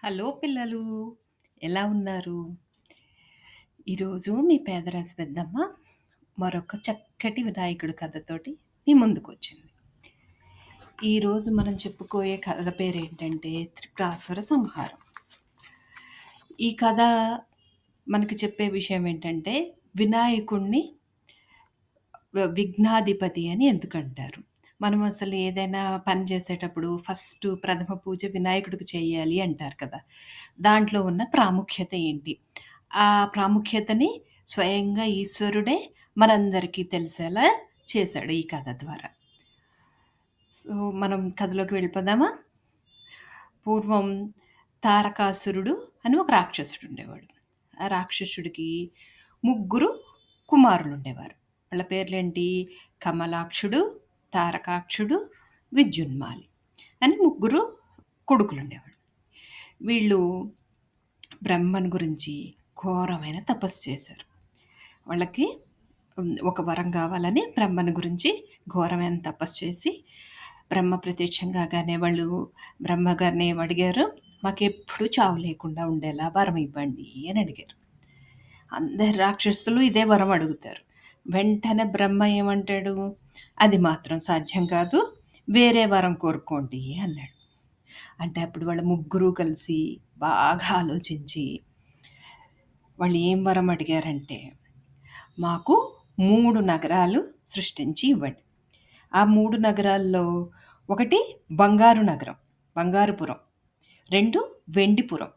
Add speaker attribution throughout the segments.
Speaker 1: Hello పిల్లలు, ఎలా ఉన్నారు? ఈరోజు మీ పేదరాశి పెద్దమ్మ మరొక చక్కటి వినాయకుడి కథతోటి మీ ముందుకొచ్చింది. ఈరోజు మనం చెప్పుకోయే కథ పేరేంటంటే త్రిపురాసుర సంహారం. ఈ కథ మనకి చెప్పే విషయం ఏంటంటే వినాయకుడిని విఘ్నాధిపతి అని ఎందుకంటారు? మనం అసలు ఏదైనా పని చేసేటప్పుడు ఫస్ట్ ప్రథమ పూజ వినాయకుడికి చేయాలి అంటారు కదా! దాంట్లో ఉన్న ప్రాముఖ్యత ఏంటి? ఆ ప్రాముఖ్యతని స్వయంగా ఈశ్వరుడే మనందరికీ తెలిసేలా చేశాడు ఈ కథ ద్వారా. సో, మనం కథలోకి వెళ్ళిపోదామా? పూర్వం తారకాసురుడు అని ఒక రాక్షసుడు ఉండేవాడు. ఆ రాక్షసుడికి ముగ్గురు కుమారులు ఉండేవారు. వాళ్ళ పేర్లేంటి? కమలాక్షుడు, తారకాక్షుడు, విద్యున్మాలి అని ముగ్గురు కొడుకులు ఉండేవాడు. వీళ్ళు బ్రహ్మను గురించి ఘోరమైన తపస్సు చేశారు. వాళ్ళకి ఒక వరం కావాలని బ్రహ్మను గురించి ఘోరమైన తపస్సు చేసి బ్రహ్మ ప్రత్యక్షం కాగానే వాళ్ళు బ్రహ్మగారిని ఏమడిగారు? మాకెప్పుడు చావు లేకుండా ఉండేలా వరం ఇవ్వండి అని అడిగారు. అందరు రాక్షసులు ఇదే వరం అడుగుతారు. వెంటనే బ్రహ్మ ఏమంటాడు? అది మాత్రం సాధ్యం కాదు, వేరే వరం కోరుకోండి అన్నాడు. అంటే అప్పుడు వాళ్ళ ముగ్గురు కలిసి బాగా ఆలోచించి వాళ్ళు ఏం వరం అడిగారంటే, మాకు 3 నగరాలు సృష్టించి ఇవ్వండి. ఆ 3 నగరాల్లో ఒకటి బంగారు నగరం, బంగారుపురం, 2 వెండిపురం,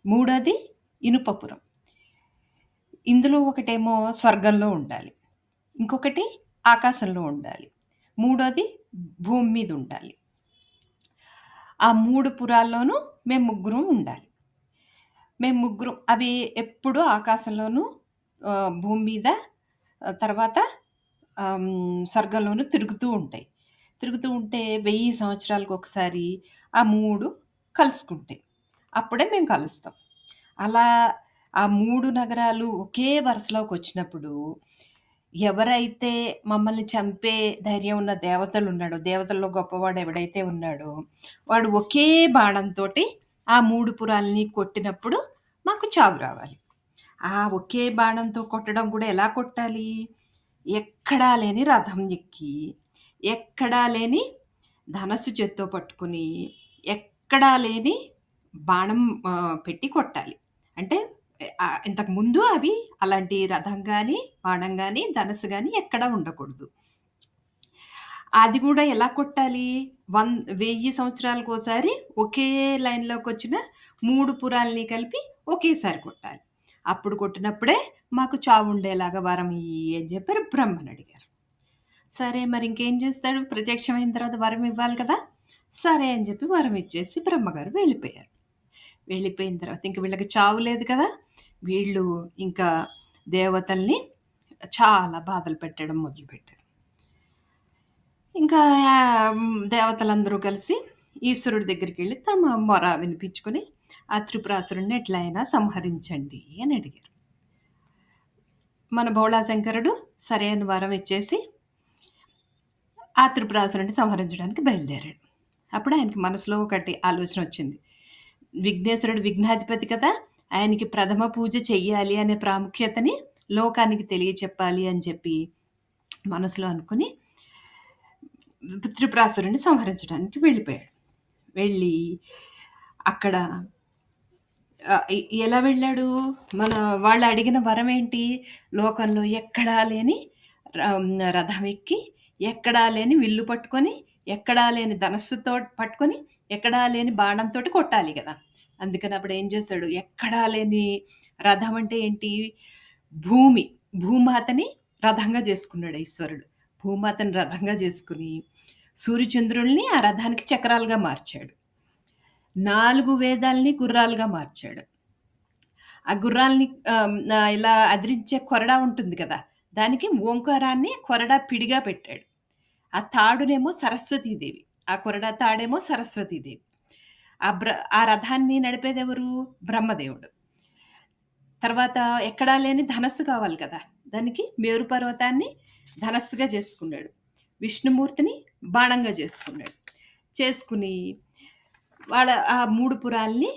Speaker 1: మూడోది ఇనుపపురం. ఇందులో ఒకటేమో స్వర్గంలో ఉండాలి, ఇంకొకటి ఆకాశంలో ఉండాలి, మూడోది భూమి మీద ఉండాలి. ఆ 3 పురాల్లోనూ మేము ముగ్గురం ఉండాలి. మేము ముగ్గురం అవి ఎప్పుడూ ఆకాశంలోనూ, భూమి మీద, తర్వాత స్వర్గంలోనూ తిరుగుతూ ఉంటాయి. తిరుగుతూ ఉంటే 1000 సంవత్సరాలకు ఒకసారి ఆ 3 కలుసుకుంటాయి. అప్పుడే మేము కలుస్తాం. అలా ఆ 3 నగరాలు ఒకే వరుసలోకి వచ్చినప్పుడు ఎవరైతే మమ్మల్ని చంపే ధైర్యం ఉన్న దేవతలు ఉన్నాడో, దేవతల్లో గొప్పవాడు ఎవడైతే ఉన్నాడో వాడు ఒకే బాణంతోటి ఆ 3 పురాల్ని కొట్టినప్పుడు మాకు చావు రావాలి. ఆ ఒకే బాణంతో కొట్టడం కూడా ఎలా కొట్టాలి? ఎక్కడా లేని రథం ఎక్కి, ఎక్కడా లేని ధనస్సు చేత్తో పట్టుకుని, ఎక్కడా లేని బాణం పెట్టి కొట్టాలి. అంటే ఇంతకుముందు అవి అలాంటి రథం గానీ, బాణం గానీ, ధనుస్సు గానీ ఎక్కడా ఉండకూడదు. అది గూడా ఎలా కొట్టాలి? 1000 సంవత్సరాలకోసారి ఒకే లైన్‌లోకొచ్చిన 3 పురాల్ని కలిపి ఒకేసారి కొట్టాలి. అప్పుడు కొట్టినప్పుడే మాకు చావుండేలాగా వరం ఇయ్యి అని చెప్పి బ్రహ్మనడిగారు. సరే, మరి ఇంకేం చేస్తాడు? ప్రత్యక్షమైన తర్వాత వరం ఇవ్వాలి కదా! సరే అని చెప్పి వరం ఇచ్చేసి బ్రహ్మగారు వెళ్ళిపోయారు. వెళ్ళిపోయిన తర్వాత ఇంక వీళ్ళకి చావు లేదు కదా! వీళ్ళు ఇంకా దేవతల్ని చాలా బాధలు పెట్టడం మొదలుపెట్టారు. ఇంకా దేవతలందరూ కలిసి ఈశ్వరుడి దగ్గరికెళ్ళి తమ మొర వినిపించుకొని, ఆ త్రిపురాసురుడిని ఎట్లైనా సంహరించండి అని అడిగారు. మన భోళాశంకరుడు సరే అని వరం ఇచ్చేసి ఆ త్రిపురాసురుడిని సంహరించడానికి బయలుదేరాడు. అప్పుడు ఆయనకి మనసులో ఒకటి ఆలోచన వచ్చింది. విఘ్నేశ్వరుడు విఘ్నాధిపతి కదా! ఆయనకి ప్రథమ పూజ చెయ్యాలి అనే ప్రాముఖ్యతని లోకానికి తెలియచెప్పాలి అని చెప్పి మనసులో అనుకుని త్రిపురాసురుడిని సంహరించడానికి వెళ్ళిపోయాడు. వెళ్ళి అక్కడ ఎలా వెళ్ళాడు? వాళ్ళు అడిగిన వరం ఏంటి? లోకంలో ఎక్కడా లేని రథం ఎక్కి, ఎక్కడా లేని విల్లు పట్టుకొని, ఎక్కడా లేని ధనస్సుతో పట్టుకొని, ఎక్కడా లేని బాణంతోటి కొట్టాలి గదా! అందుకని అప్పుడు ఏం చేశాడు? ఎక్కడా లేని రథం అంటే ఏంటి? భూమి. భూమాతని రథంగా చేసుకున్నాడు ఈశ్వరుడు. భూమాతని రథంగా చేసుకొని, సూర్యచంద్రుల్ని ఆ రథానికి చక్రాలుగా మార్చాడు. 4 వేదాల్ని గుర్రాలుగా మార్చాడు. ఆ గుర్రాల్ని ఇలా అదిరించే కొరడా ఉంటుంది కదా! దానికి ఓంకారాన్ని కొరడా పిడిగా పెట్టాడు. ఆ తాడునేమో సరస్వతీదేవి. ఆ కొరడా తాడేమో సరస్వతీదేవి. ఆ రథాన్ని నడిపేదెవరు? బ్రహ్మదేవుడు. తర్వాత ఎక్కడా లేని ధనస్సు కావాలి కదా! దానికి మేరు పర్వతాన్ని ధనస్సుగా చేసుకున్నాడు. విష్ణుమూర్తిని బాణంగా చేసుకున్నాడు. చేసుకుని వాళ్ళ ఆ 3 పురాల్ని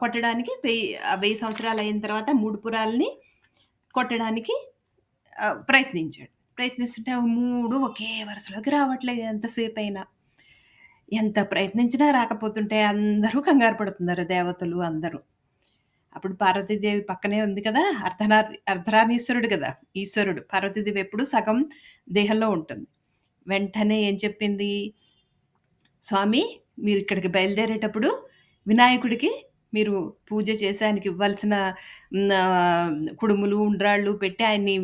Speaker 1: కొట్టడానికి 1000 సంవత్సరాలయిన తర్వాత 3 పురాల్ని కొట్టడానికి ప్రయత్నించాడు. ప్రయత్నిస్తుంటే అవి 3 ఒకే వరుసలోకి రావట్లేదు ఎంతసేపయినా. ఎంత ప్రయత్నించినా రాకపోతుంటే అందరూ కంగారు పడుతున్నారు దేవతలు అందరూ. అప్పుడు పార్వతీదేవి పక్కనే ఉంది కదా! అర్ధనారీశ్వరుడు గదా! ఈశ్వరుడు. పార్వతీదేవి ఎప్పుడు సగం దేహంలో ఉంటుంది. వెంటనే ఏం చెప్పింది, "స్వామి మీరిక్కడికి బయలుదేరేటప్పుడు వినాయకుడికి మీరు పూజ చేసి ఆయనకివ్వాల్సిన కుడుములు, ఉండ్రాళ్ళు పెట్టి ఆయన్ని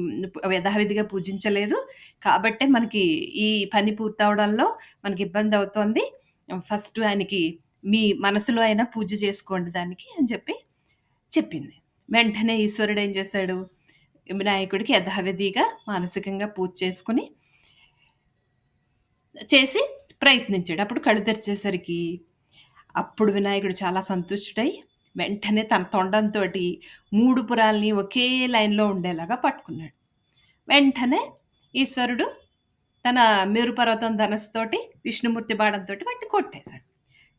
Speaker 1: యథావిధిగా పూజించలేదు. కాబట్టే మనకి ఈ పని పూర్తవడంలో మనకిబ్బందవుతోంది. ఫస్ట్ ఆయనకి మీ మనసులో అయినా పూజ చేసుకోండి దానికి" అని చెప్పింది. వెంటనే ఈశ్వరుడేం చేశాడు, వినాయకుడికి యథావిధిగా మానసికంగా పూజ చేసి ప్రయత్నించాడు. అప్పుడు కళ్ళు తెరిచేసరికి, అప్పుడు వినాయకుడు చాలా సంతుష్టుడై, వెంటనే తన తొండంతోటి 3 పురాల్ని ఒకే లైన్‌లో ఉండేలాగా పట్టుకున్నాడు. వెంటనే ఈశ్వరుడు తన మేరు పర్వతం ధనస్సుతోటి, విష్ణుమూర్తి బాణంతోటి వాటిని కొట్టేశాడు.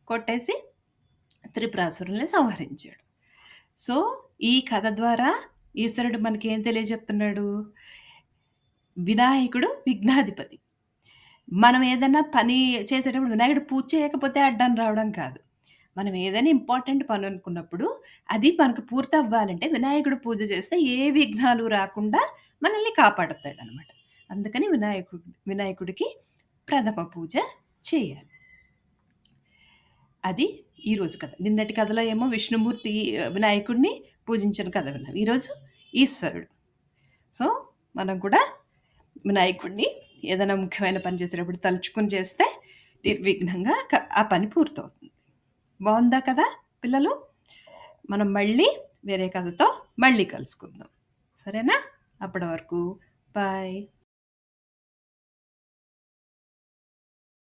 Speaker 1: కొట్టేసి త్రిపురాసురుల్ని సంహరించాడు. సో, ఈ కథ ద్వారా ఈశ్వరుడు మనకేం తెలియజెప్తున్నాడు? వినాయకుడు విఘ్నాధిపతి. మనం ఏదన్నా పని చేసేటప్పుడు వినాయకుడు పూజ చేయకపోతే అడ్డం రావడం కాదు. మనం ఏదైనా ఇంపార్టెంట్ పననుకున్నప్పుడు, అది మనకు పూర్తవ్వాలంటే వినాయకుడు పూజ చేస్తే ఏ విఘ్నాలు రాకుండా మనల్ని కాపాడతాడనమాట. అందుకని వినాయకుడికి ప్రథమ పూజ చేయాలి. అది ఈరోజు కథ. నిన్నటి కథలో ఏమో విష్ణుమూర్తి వినాయకుడిని పూజించిన కథ విన్నాం. ఈరోజు ఈశ్వరుడు. సో, మనం కూడా వినాయకుడిని ఏదైనా ముఖ్యమైన పని చేసేటప్పుడు తలుచుకొని చేస్తే నిర్విఘ్నంగా ఆ పని పూర్తవుతుంది. బావుందా కదా పిల్లలు? మనం మళ్ళీ వేరే కథతో మళ్ళీ కలుసుకుందాం. సరేనా? అప్పటి వరకు బాయ్.